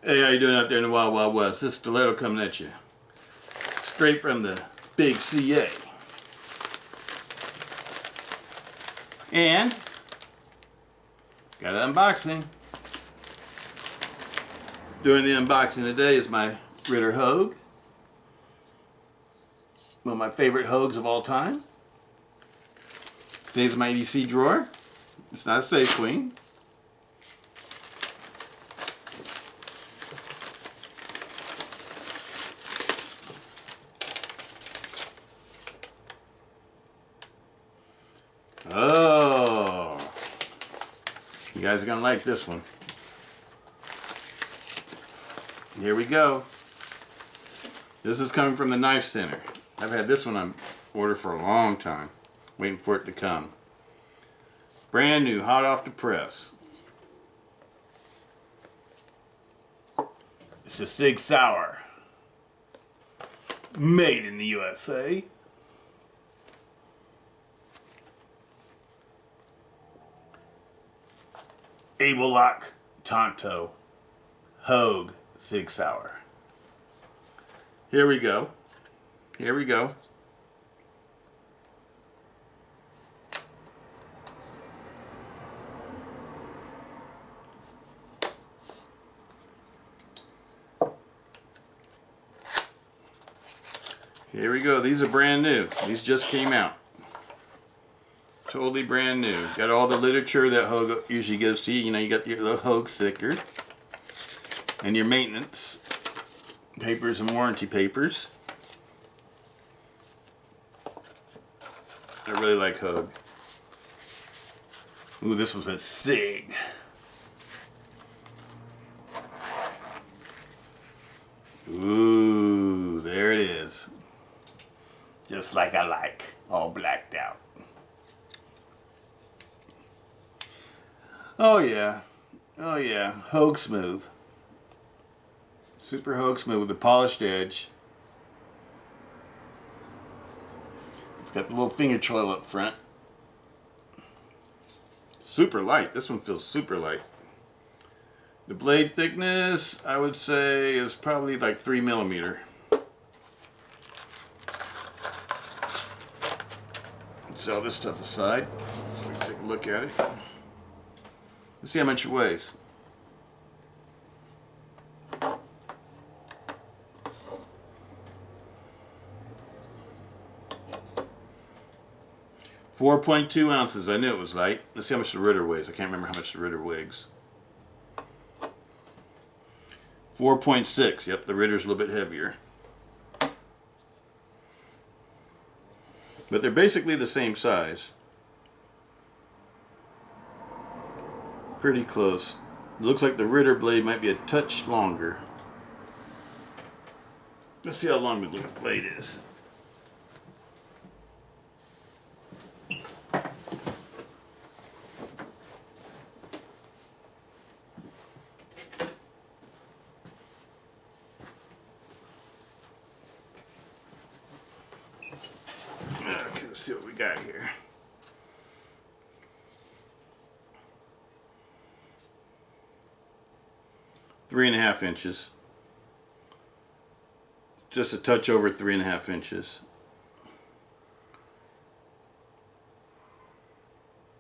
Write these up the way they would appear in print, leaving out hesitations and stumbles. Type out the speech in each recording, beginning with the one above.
Hey, how you doing out there in the Wild Wild West? This is Stiletto coming at you. Straight from the big CA. And got an unboxing. Doing the unboxing today is my Ritter Hogue. One of my favorite Hogues of all time. Stays in my EDC drawer. It's not a safe queen. Oh, you guys are gonna like this one. Here we go. This is coming from the Knife Center. I've had this one on order for a long time, waiting for it to come. Brand new, hot off the press. It's a SIG Sauer, made in the USA. Able Lock Tonto Hogue SIG Sauer. Here we go. Here we go. Here we go. These are brand new. These just came out. Totally brand new. Got all the literature that Hogue usually gives to you. You know, you got your little Hogue sticker and your maintenance papers and warranty papers. I really like Hogue. Ooh, this was a SIG. Ooh, there it is. Just like I like, all blacked out. Oh yeah, oh yeah, Hogue smooth. Super Hogue smooth with the polished edge. It's got the little finger choil up front. Super light, this one feels super light. The blade thickness, I would say, is probably like 3 millimeter. Let's set all this stuff aside so we can take a look at it. Let's see how much it weighs. .2 ounces. I knew it was light. Let's see how much the Ritter weighs. I can't remember how much the Ritter weighs. 4.6. Yep, the Ritter's a little bit heavier. But they're basically the same size. Pretty close. It looks like the Ritter blade might be a touch longer. Let's see how long the blade is. Okay, let's see what we got here. Three and a half inches. Just a touch over 3.5 inches.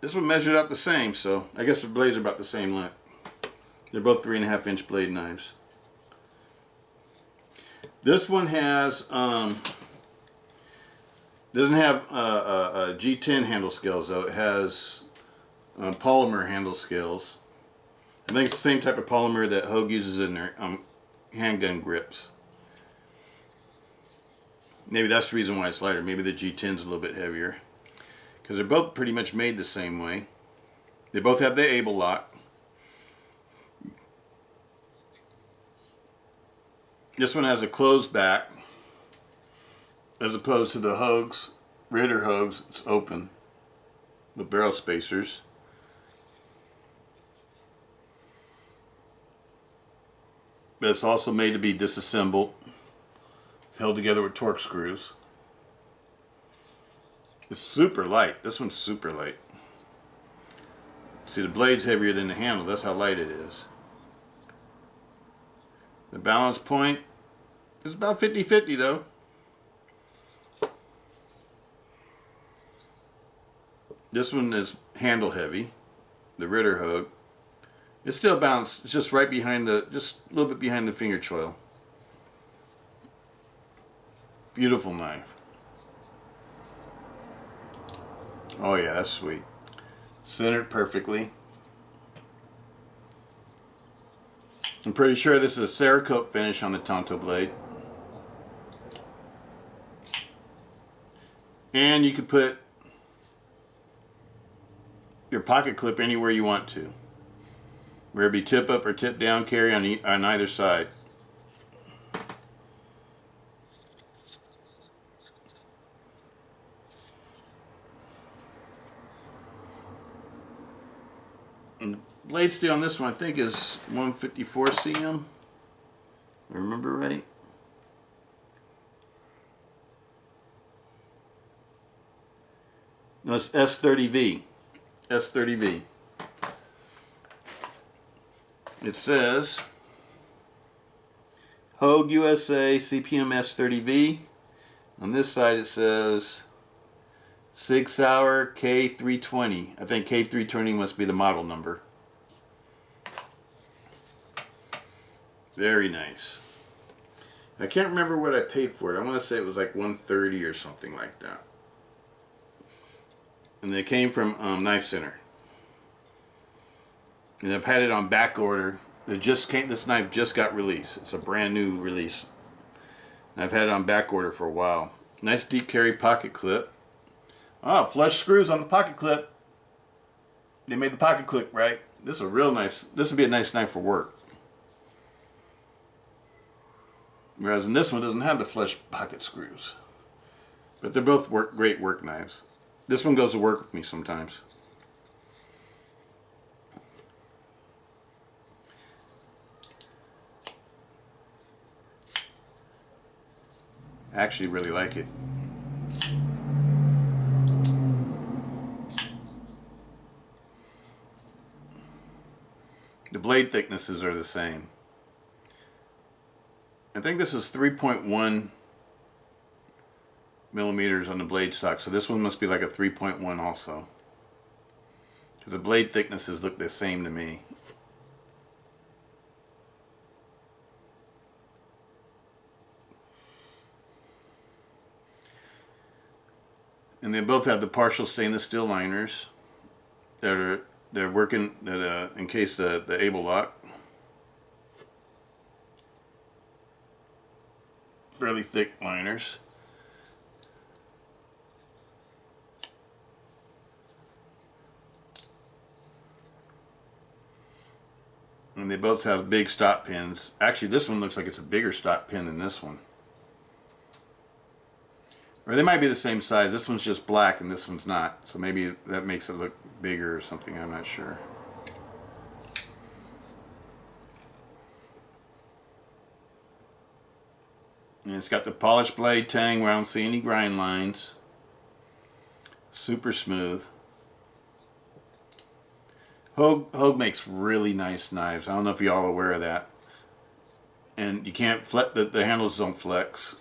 This one measured out the same, so I guess the blades are about the same length. They're both 3.5 inch blade knives. This one has doesn't have a G10 handle scales though. It has polymer handle scales. I think it's the same type of polymer that Hogue uses in their handgun grips. Maybe that's the reason why it's lighter. Maybe the G10's a little bit heavier. Because they're both pretty much made the same way. They both have the Able Lock. This one has a closed back, as opposed to the Hogues, Ritter Hogues, it's open with barrel spacers. But it's also made to be disassembled. It's held together with torque screws. It's super light. This one's super light. See, the blade's heavier than the handle. That's how light it is. The balance point is about 50-50 though. This one is handle heavy, the Ritter Hogue. It's still balanced. It's just right behind the, just a little bit behind the finger choil. Beautiful knife. Oh yeah, that's sweet. Centered perfectly. I'm pretty sure this is a Cerakote finish on the Tonto blade. And you could put your pocket clip anywhere you want to. Whether it be tip up or tip down carry on either side. And the blade steel on this one I think is 154 cm. If I remember right. No, it's S30V. S30V. It says Hogue USA CPM S30V. On this side it says SIG Sauer K320. I think K320 must be the model number. Very nice. I can't remember what I paid for it. I want to say it was like $130 or something like that. And they came from Knife Center. And I've had it on back order. It just came. This knife just got released. It's a brand new release. And I've had it on back order for a while. Nice deep carry pocket clip. Oh, flush screws on the pocket clip. They made the pocket clip right. This is a real nice. This would be a nice knife for work. Whereas in this one doesn't have the flush pocket screws. But they're both great work knives. This one goes to work with me sometimes. I actually really like it. The blade thicknesses are the same. I think this is 3.1 millimeters on the blade stock, so this one must be like a 3.1 also. Because the blade thicknesses look the same to me. And they both have the partial stainless steel liners that they're working that in case the able lock. Fairly thick liners. And they both have big stop pins. Actually, this one looks like it's a bigger stop pin than this one. Or they might be the same size. This one's just black and this one's not. So maybe that makes it look bigger or something. I'm not sure. And it's got the polished blade tang where I don't see any grind lines. Super smooth. Hogue makes really nice knives. I don't know if y'all are aware of that. And you can't flex, the handles don't flex.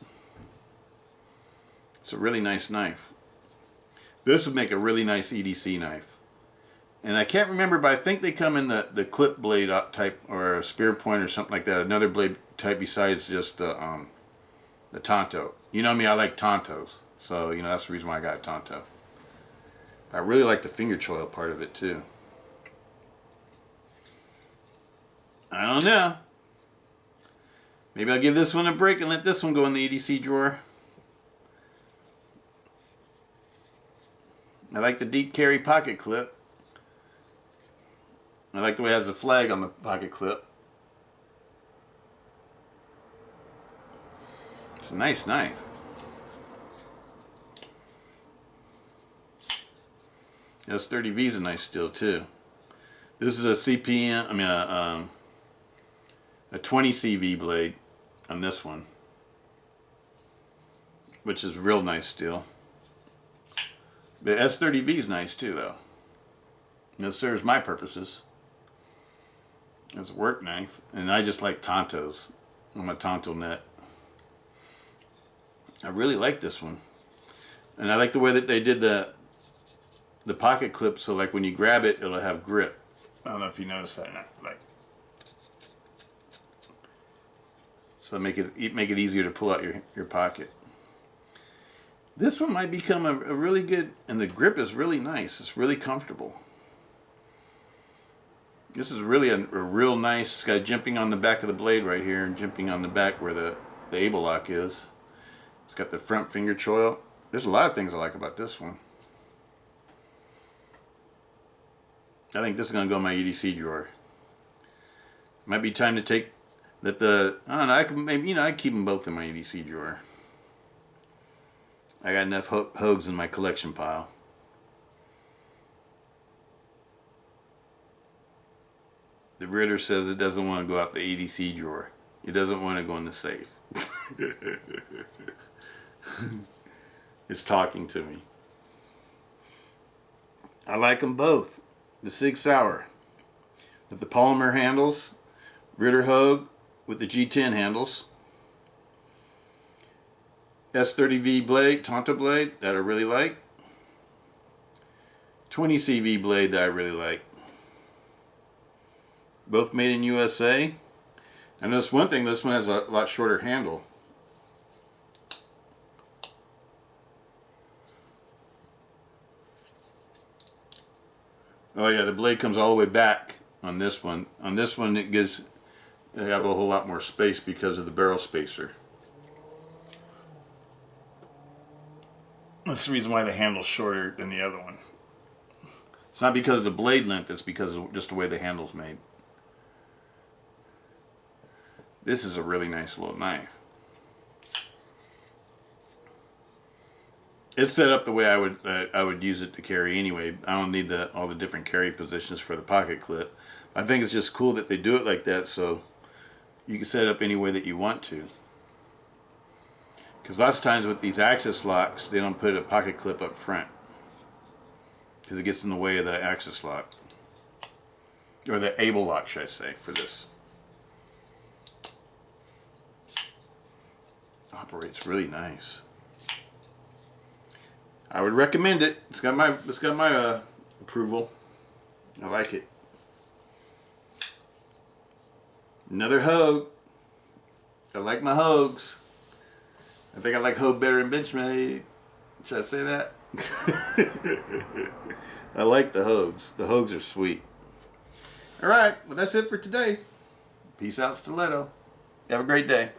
It's a really nice knife. This would make a really nice EDC knife. And I can't remember, but I think they come in the clip blade type or a spear point or something like that. Another blade type besides just the Tonto. You know me, I like Tontos. So, you know, that's the reason why I got a Tonto. I really like the finger choil part of it too. I don't know. Maybe I'll give this one a break and let this one go in the EDC drawer. I like the deep carry pocket clip. I like the way it has a flag on the pocket clip. It's a nice knife. S30V is a nice steel too. This is a CPM, I mean a 20 CV blade on this one, which is real nice steel. The S30V is nice too though. And it serves my purposes as a work knife, and I just like Tontos. on my tontil net. I really like this one. And I like the way that they did the pocket clip, so like when you grab it, it'll have grip. I don't know if you noticed that or not. Like, so make it easier to pull out your pocket. This one might become a really good, and the grip is really nice. It's really comfortable. This is really a real nice. It's got jimping on the back of the blade right here, and jimping on the back where the able lock is. It's got the front finger choil. There's a lot of things I like about this one. I think this is going to go in my EDC drawer. Might be time to take I don't know, I can maybe, I keep them both in my EDC drawer. I got enough Hogues in my collection pile. The Ritter says it doesn't want to go out the EDC drawer. It doesn't want to go in the safe. It's talking to me. I like them both. The SIG Sauer with the polymer handles, Ritter Hogue with the G10 handles, S30V blade, Tonto blade that I really like, 20CV blade that I really like. Both made in USA. I noticed one thing, this one has a lot shorter handle. Oh yeah, the blade comes all the way back on this one. On this one they have a whole lot more space because of the barrel spacer. That's the reason why the handle's shorter than the other one. It's not because of the blade length, it's because of just the way the handle's made. This is a really nice little knife. It's set up the way I would use it to carry anyway. I don't need all the different carry positions for the pocket clip. I think it's just cool that they do it like that, so you can set it up any way that you want to. Because lots of times with these access locks, they don't put a pocket clip up front because it gets in the way of the access lock, or the able lock, should I say, for this. Operates really nice. I would recommend it. It's got my approval. I like it. Another Hogue. I like my Hogues. I think I like Hogue better than Benchmade. Should I say that? I like the Hogues. The Hogues are sweet. Alright, well that's it for today. Peace out, Stiletto. Have a great day.